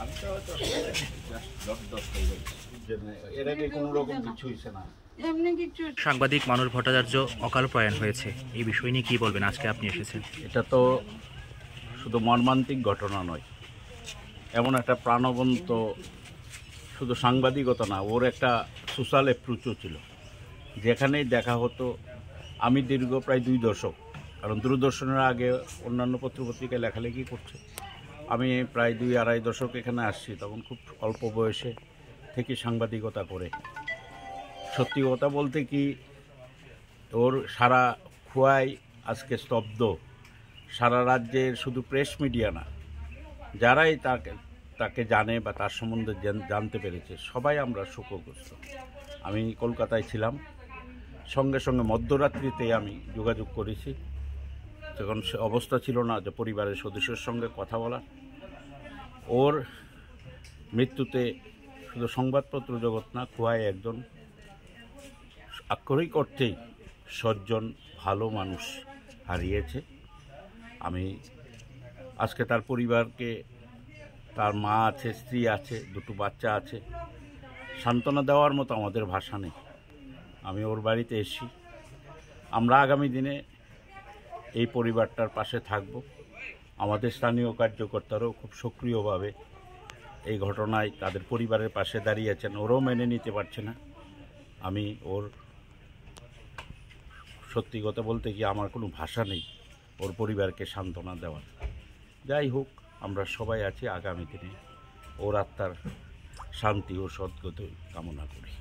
আমি তো হয়তো এর আগে কোনো রকম কিছু হয়েছে না। সাংবাদিক মানস ভট্টাচার্য অকাল প্রয়াণ হয়েছে, এই বিষয় নিয়ে কি বলবেন? আজকে আপনি এসেছেন। এটা তো শুধু মর্মান্তিক ঘটনা নয়, এমন একটা প্রাণবন্ত, শুধু সাংবাদিকতা না, ওর একটা সোশ্যাল অ্যাপ্রোচও ছিল। যেখানেই দেখা হতো, আমি দীর্ঘ প্রায় 2 দশক, কারণ দূরদর্শনের আগে অন্যান্য পত্রপত্রিকায় লেখালেখি করছে, আমি প্রায় 2-2.5 দশক এখানে আসছি। তখন খুব অল্প বয়সে থেকে সাংবাদিকতা করে, সত্যি কথা বলতে কি, ওর সারা খোয়াই আজকে স্তব্ধ। সারা রাজ্যের শুধু প্রেস মিডিয়া না, যারাই তাকে জানে বা তার সম্বন্ধে জানতে পেরেছে, সবাই আমরা শোকগ্রস্ত। আমি কলকাতায় ছিলাম, সঙ্গে সঙ্গে মধ্যরাত্রিতে আমি যোগাযোগ করেছি, তখন সে অবস্থা ছিল না যে পরিবারের সদস্যের সঙ্গে কথা বলা। ওর মৃত্যুতে শুধু সংবাদপত্র জগৎ না, খোয়াই একজন আক্ষরিক অর্থেই সজ্জন ভালো মানুষ হারিয়েছে। আমি আজকে তার পরিবারকে, তার মা আছে, স্ত্রী আছে, 2টো বাচ্চা আছে, সান্ত্বনা দেওয়ার মতো আমাদের ভাষা নেই। আমি ওর বাড়িতে এসেছি। আমরা আগামী দিনে এই পরিবারটার পাশে থাকব। আমাদের স্থানীয় কার্যকর্তারাও খুব সক্রিয়ভাবে এই ঘটনায় তাদের পরিবারের পাশে দাঁড়িয়েছেন। ওরাও মেনে নিতে পারছে না। আমি ওর, সত্যি কথা বলতে কি, আমার কোনো ভাষা নেই ওর পরিবারকে সান্ত্বনা দেওয়ার। যাই হোক, আমরা সবাই আছি, আগামী দিনে ওর আত্মার শান্তি ও সদ্গতি কামনা করি।